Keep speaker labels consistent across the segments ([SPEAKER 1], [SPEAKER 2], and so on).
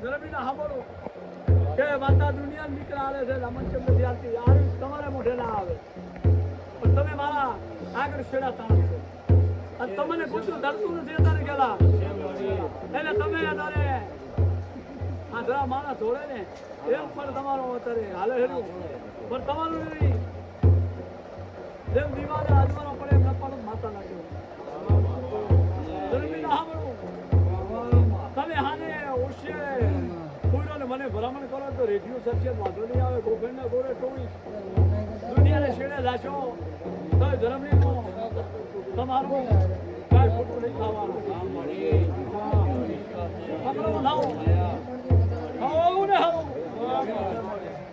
[SPEAKER 1] જરબીના હાંભળો કે માતા દુનિયા નીકળ આવે છે રમણ કેમ નથી આવતી આ તમારે મોઢે ના આવે પણ તમે મારા આગળ છેડા તાણ છો અને તમને પૂછ્યું ધરતું નથી અત્યારે ગયેલા એટલે તમે અત્યારે આ જરા માણસ ધોળે ને એમ પણ તમારો અત્યારે હાલે હેરું પણ તમારું નહીં જેમ દિવાલે આજવાનો પડે એમ નપાડો માતા લાગ્યો જરબીના હાંભળો તમે હાને ઓછે કોઈને મને ભલામણ કરો તો રેડિયો સરશે વાંધો નહીં આવે ગોખંડના ગોરે ટોળી દુનિયાને છેડે જાશો તો ધર્મની તમારું કાંઈ ખોટું નહીં ખાવાનું પકડો વધાવો ખાવો ને હાવો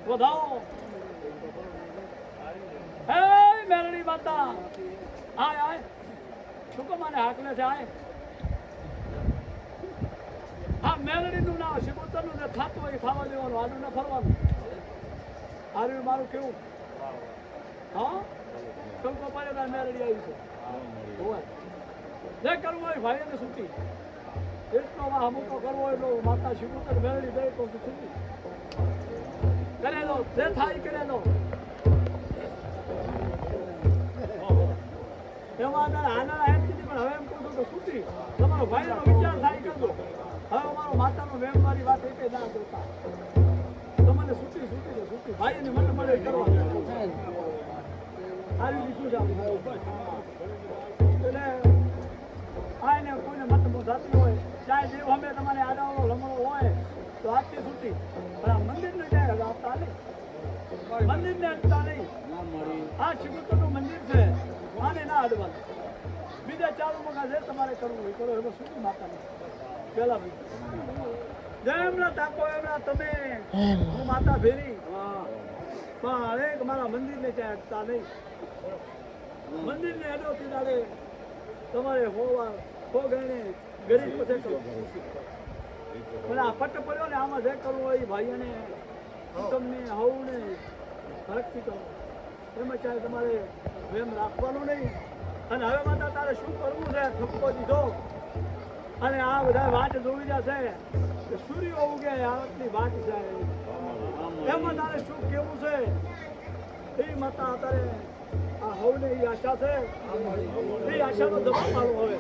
[SPEAKER 1] વધાવો હે મેરણી માતા આય આય શું કો મને હાકલે છે આય આ મેલડીનું ના શિબોતરનું ને થતું હોય ખાવા દેવાનું આનું ને ફરવાનું આર્યું મારું કેવું હા કંકો પાડે તાર મેલડી આવી છે હોય જે કરવું હોય ભાઈ એને છૂટી એટલો અમુકો કરવો એટલો માતા શિબોતર મેલડી દે તો છૂટી કરે દો જે થાય કરે દો એમાં આના એમ કીધી પણ હવે એમ કહું છું તો છૂટી તમારો ભાઈનો વિચાર થાય કરજો હવે અમારો માતાનો વેમ મારી વાત એક ના જોતા તમને છૂટી ભાઈને મને મળે કરવા આવી દીધું છે એટલે આને કોઈને મત જાતી હોય ચાહે દેવ અમે તમારે આડાવાળો લમણો હોય તો આજથી છૂટી પણ આ મંદિરને જાય હવે આપતા નહીં મંદિરને અડતા નહીં આ શિવતરનું મંદિર છે આને ના અડવાનું બીજા ચાલુ મગા જે તમારે કરવું હોય કરો એમાં છૂટી માતાને પેલા જેમના તાકો એમના તમે હું માતા ભેરી પણ એક મારા મંદિરને ત્યાં અટતા નહીં મંદિરને અડોથી દાડે તમારે હો ગણે ગરીબ પછી કરો પણ આ પટ્ટ પડ્યો ને આમાં જે કરવું હોય ભાઈઓને તમને હવને હરકથી કરો એમાં ચાહે તમારે વેમ રાખવાનું નહીં અને હવે માતા તારે શું કરવું છે ઠપકો દીધો અને આ બધા વાટ જોઈ જશે કે સૂર્ય ઉગે આટલી વાટ છે એમાં તારે શું કેવું છે એ માતા અત્યારે આ હવને એ આશા છે એ આશાનો જવાબ મારો હવે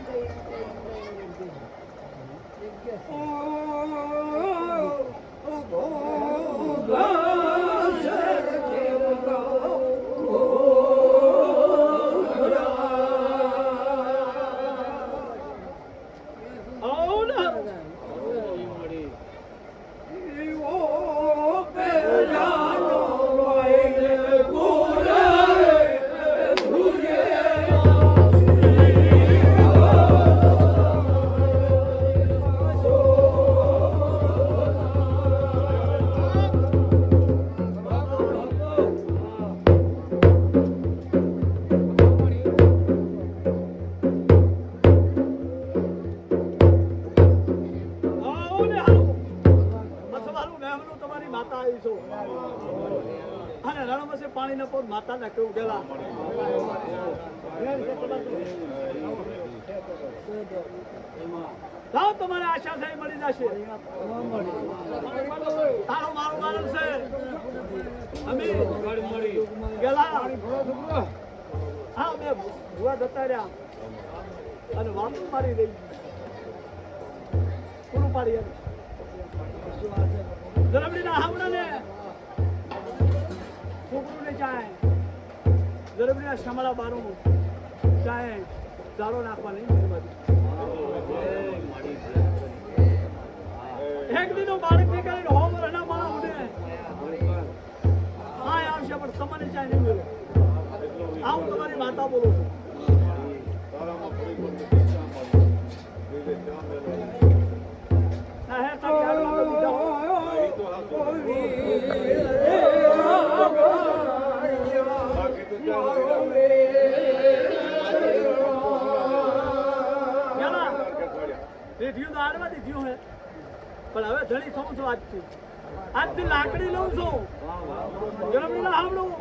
[SPEAKER 1] પાણી ના પગ માતા ના કેવું ગયેલા જાઓ તમારે આશા થઈ મળી જશે તારો મારું કારણ છે અમે ગયેલા હા મેં ભૂવા જતા રહ્યા અને વાતો મારી રહી પૂરું પાડી જરબડીના હામણાને છોકરું ને ચાહે જરબડીના શામળા બારું ચાહે ઝાડો નાખવા નહીં એક દિનો બાળક ને કરીને હોમર ના માણા ઉડે હા આવશે પણ તમને ચાહે નહીં મળે આવું તમારી માતા બોલું છું રેડિયો તો આડવા દીધું હે પણ હવે ધણી થઉં છું આજથી લાકડી લઉં છું જરબડી ના સાંભળું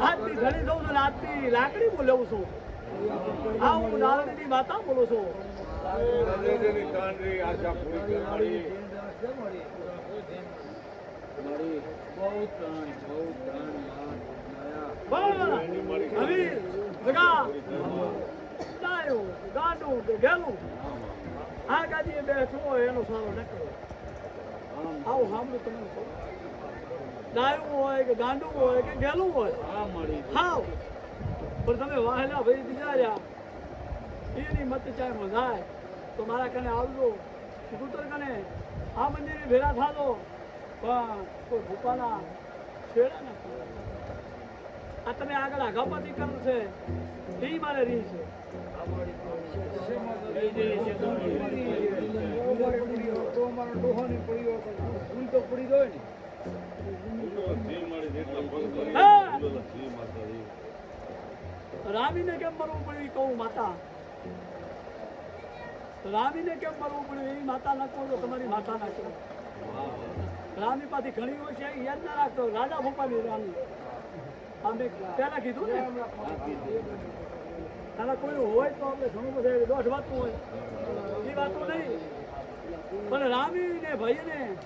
[SPEAKER 1] આજથી ધણી થઉં છું આજથી લાકડી બોલાવું છું આ હું નારણીની માતા બોલું છું
[SPEAKER 2] રાજેની કાંડરી આશા પૂરી કરનારી
[SPEAKER 1] હવે જગા ડાયો ગાંડું કે ગેલું આ ગાદીએ બેઠો હોય એનો સારો ન કરો આવું સાંભળું તમને કહું ડાયું હોય કે ગાંડું હોય કે ગેલું હોય હાવ પણ તમે વાહેલા ભાઈ બીજા રહ્યા એની મત ચાહે જાય તો મારા કને આવજો કુતર કને આ મંદિરે ભેરા થાજો પણ કોઈ ભૂપાના છેડા નથી આ તમે આગળ આઘાપાતી કરો છે એ મારે રીહ છે રામીને કેમ મરવું પડ્યું એ કહું માતા રામીને કેમ મરવું પડ્યું એ માતા ના કહો તો તમારી માતા ના કહો રામી પાછી ઘણી હોય છે યાદ ના રાખતો રાજા ભૂપાની રામી અમે પહેલા કીધું ને આના કોઈ હોય તો આપણે ઘણું બધું દોઢ વાતું હોય એ વાતો નહીં પણ રામી ને ભાઈ ને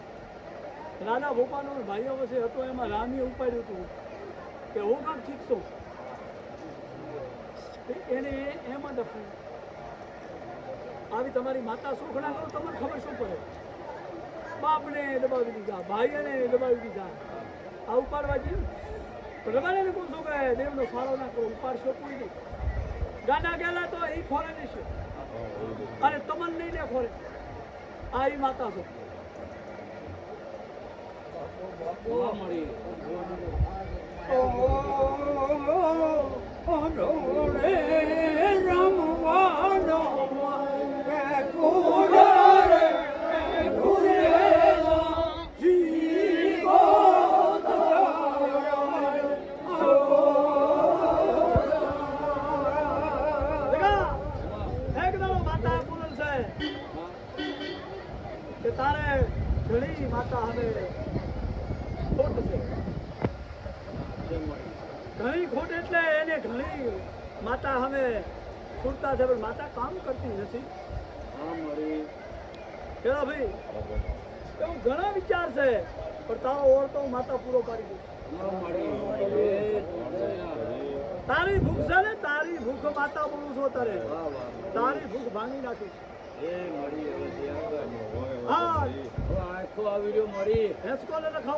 [SPEAKER 1] રાજા ભોપાનો ભાઈઓ વચ્ચે હતો એમાં રામીએ ઉપાડ્યું હતું કે હું કામ શીખશો એને એમાં દફન આવી તમારી માતા શોખણા કરો તમને ખબર શું પડે બાપને દબાવી દીધા ભાઈને દબાવી દીધા આ ઉપાડવા જઈએ રબાને કહું છું કે દેવનો ફાળો ના કરો ઉપાડશો કોઈ નહીં ગાડા ગયેલા તો એ ખોરે દેશે અને તમને નહીં ને ખોરે આ એ માતા છો તારે ઘણી માતા હવે ખોટ છે ઘણી ખોટ એટલે એને ઘણી માતા હવે છૂટતા છે પણ માતા કામ કરતી નથી પેલા ભાઈ એવું ઘણા વિચાર છે પણ તારો ઓળતો માતા પૂરો પાડી દે તારી ભૂખ છે ને તારી ભૂખ માતા બોલું છો તારે તારી ભૂખ ભાંગી નાખી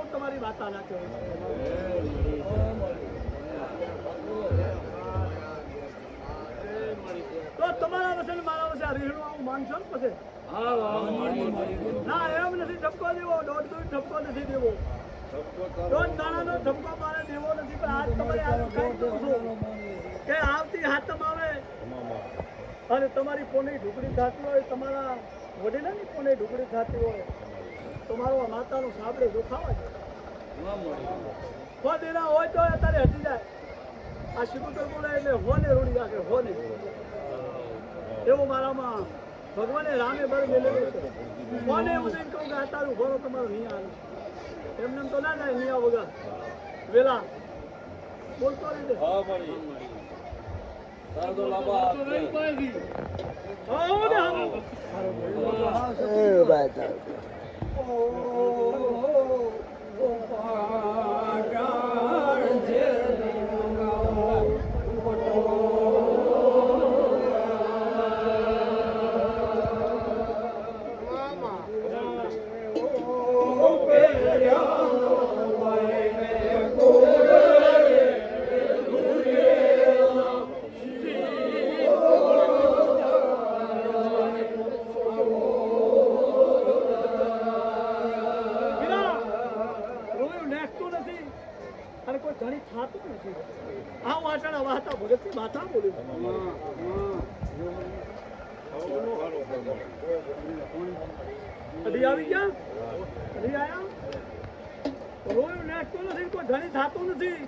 [SPEAKER 1] તમારી વાતા નાખ્યો તો તમારા વસે મારા વસે રીહણું આવું માનશો ને પછી ના એમ નથી ઠપકો દેવો દોઢ ઠપકો નથી દેવો દોઢ દાણાનો ઠપકો મારે દેવો નથી પણ આજ તમારે આજે કહી દઉં છું કે આવતી હાથમ આવે અને તમારી પોની ઢુકડી થતી હોય તમારા વડીલાની પોની ઢુકડી થતી હોય તમારો માતાનું સાંભળે જો ખાવા જાય દેના હોય તો અત્યારે હટી જાય આ શિકુતર બોલે એટલે હોને રૂડી રાખે હોને એવું મારામાં ભગવાને રામે બર મેળવેલો છે કોને એવું નહીં કહું કે અત્યારે ઉભો તમારો નહીં આવે એમને તો ના જાય નિયા વગર વેલા બોલતો નહીં દે માથા બોલ્યું અઢી આવી ગયા અઢી આયા રોયું નાખતો નથી કોઈ ધણી થતું નથી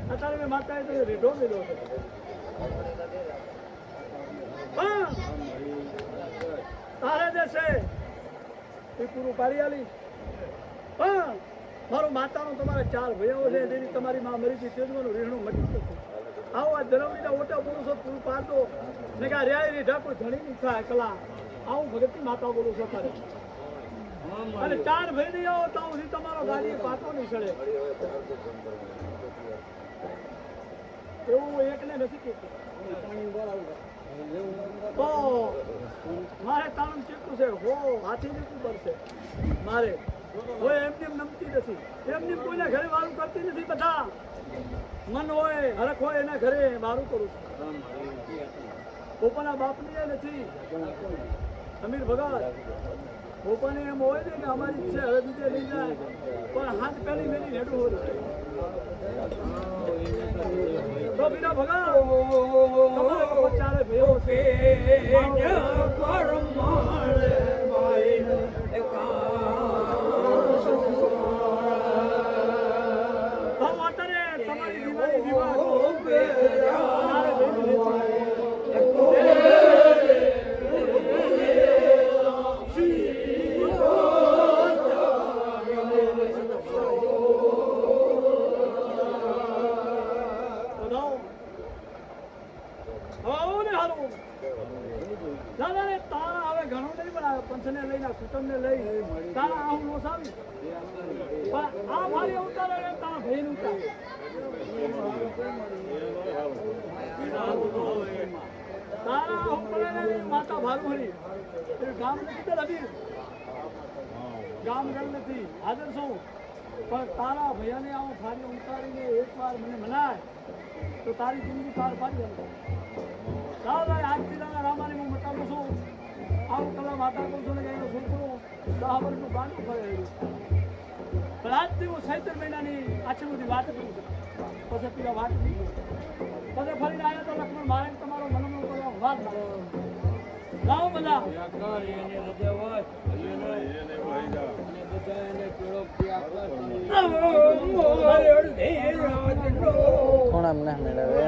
[SPEAKER 1] અત્યારે મેં માતાએ તો રીઢો લીધો તારે દેશે એ પૂરું પાડી આલી મારો માતાનો તમારે 4 ભયો છે જેની તમારી માં મરી ગઈ તેજવાનું રીહણું મટી ગયું. આવો આ જરવડીના ઓટા પુરુષો પૂરું પાડતો ને કે ર્યાય રે ઢાકો ધણી ની થાય કલા આવું ભગતની માતા બોલું છો કરે અને 4 ભાઈ નહીં આવો તો સુધી તમારો ગાડી પાતો નહીં ચડે એવું એકને નથી કહેતું. તો મારે તાણું ચેકું છે હો હાથી નીકળવું પડશે મારે હોય એમને નમતી નથી એમને કોઈને ઘરે વારું કરતી નથી. બધા મન હોય હરખ હોય એના ઘરે વારું કરું છું. પોપાના બાપની એ નથી અમીર ભગત પોપાને એમ હોય ને કે અમારી ઈચ્છા હવે બીજે લઈ જાય પણ હાથ પેલી મેલી હેડું હોય તો બીજા ભગત ચારે ભયો છે તમારી દિવાળી તારા હવે ઘણું નહીં બનાવે પંચને લઈને કુટુંબને લઈ તારા આવું લોસ આવી પણ આ મારી ઉતારે તારા ભાઈ નું તારા ઉપર માતા ભારું હરી ગામ નથી તો રવિ ગામ ઘર નથી હાજર છું પણ તારા ભૈયાને આવું ફાડી ઉતારીને એકવાર મને મનાય તો તારી જિંદગી પાર પાડી જશે. આજથી તારા રામાની હું મતાવું છું આવું કલા માતા કહું છું ને કે એનો છોકરો 10 વર્ષનું ગાંડું ફરેલું પણ આજથી હું 16 મહિનાની આછી બધી વાત કરું છું. પછી પેલા વાત નહીં પછી ફરીને આવ્યા તો લક્ષ્મણ મારે તમારો મનમનો કરવા વાત લાવો બધા
[SPEAKER 3] થોડા મને મેળવે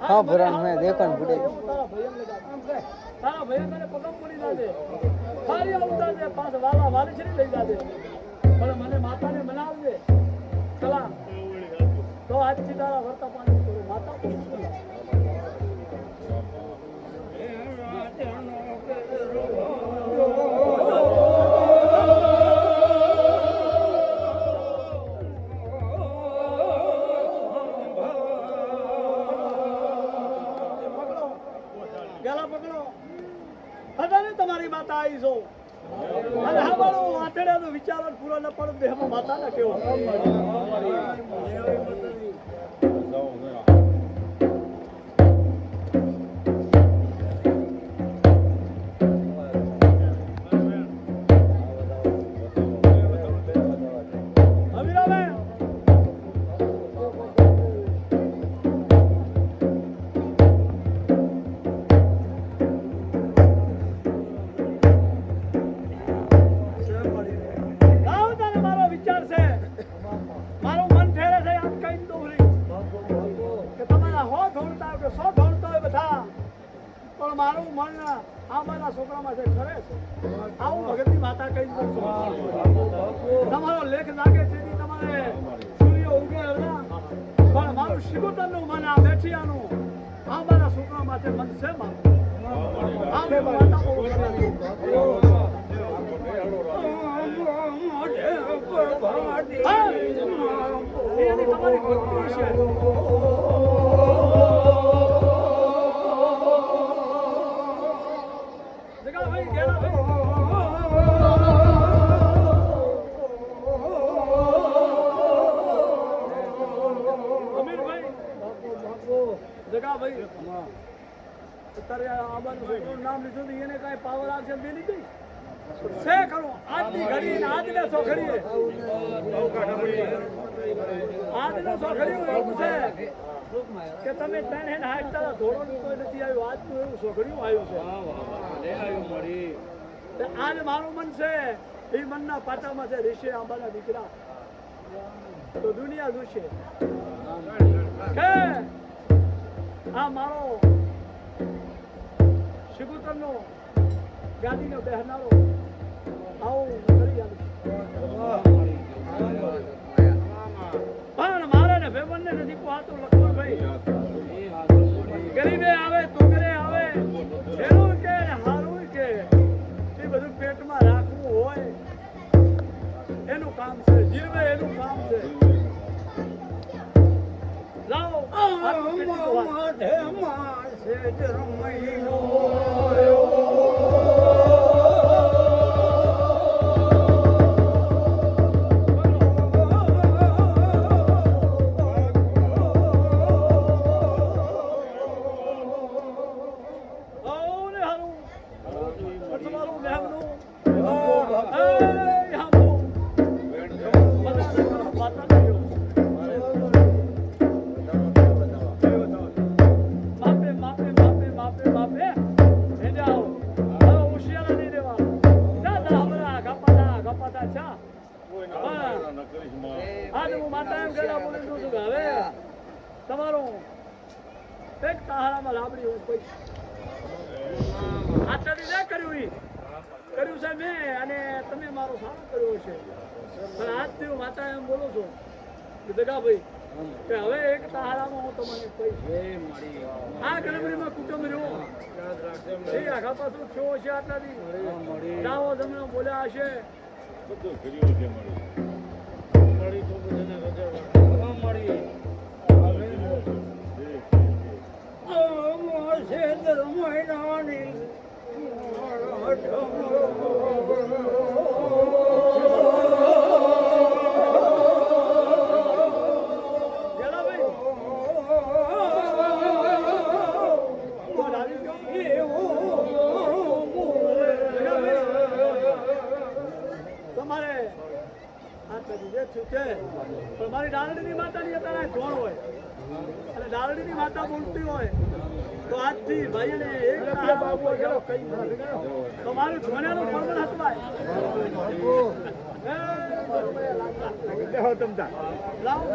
[SPEAKER 3] हाँ पुराण में देखो न बुढ़े
[SPEAKER 1] तारा भैया मैंने पगम पड़ी जाते खाली उतार दे पास वाला वाली छरी ले जाते पर मने माता ने मनाव दे कला तो आज की तारा वर्ता पानी करो माता को તમારી માતા આવી છો અને હવાળો આઠડ્યાનો વિચાર પૂરો ન પડે દેહમાં માતા ના કેવો મારું મન આમાંના છોકરામાં છે ખરે છે આવું ભગતની માતા કહી દઉં તમારો લેખ લાગે છે તમારે સૂર્ય ઉગે પણ મારું શિગોતરનું મન આ બેઠિયાનું આમાંના છોકરામાં છે મન છે મારું માતા બહુ એની તમારી ભક્તિ છે અત્યારે આબાનું છોકરું નામ લીધું એને કઈ પાવર આવશે બે નહીં કઈ છે ખરું આજની ઘડી ને આજને સોખડીએ આજને સોખડીયું એવું છે કે તમે તેને હાજતા ધોરણ કોઈ નથી આવ્યું આજનું એવું સોખડીયું આવ્યું છે આજ મારું મન છે એ મનના પાટામાં છે ઋષિ આંબાના દીકરા તો દુનિયા જોશે કે આ મારો શિબુતરનો ગાદીનો બેહનારો આવું કરી આલું પણ મારે ને ભાઈબંધને નથી પહોંચતું લક્ષ્મણભાઈ ગરીબે આવે તોગરે આવે એનું કે ને હારું કે એ બધું પેટમાં રાખવું હોય એનું કામ છે જીવે એનું કામ છે લાવો તમારું એક તાહારામાં લાબડી હોય કોઈ આટલી ના કર્યું છે મેં અને તમે મારો સારો કર્યો છે પણ આજથી હું માતા એમ બોલું છું કે દગાભાઈ કે હવે એક તાહારામાં હું તમને કહીશ આ ગણપતિમાં કુટુંબ રહ્યું એ આખા પાછું થયો છે આટલાથી દાવો તમને બોલ્યા હશે
[SPEAKER 2] બધું કર્યું છે મળી
[SPEAKER 1] તમારે મારી ડાલડીની માતાની અત્યારે ધોણ હોય અને ડાલડીની માતા બોલતી હોય તો આજથી ભાઈને એક તમારું ધોણ્યાનું પરમણ હતવાય લાવો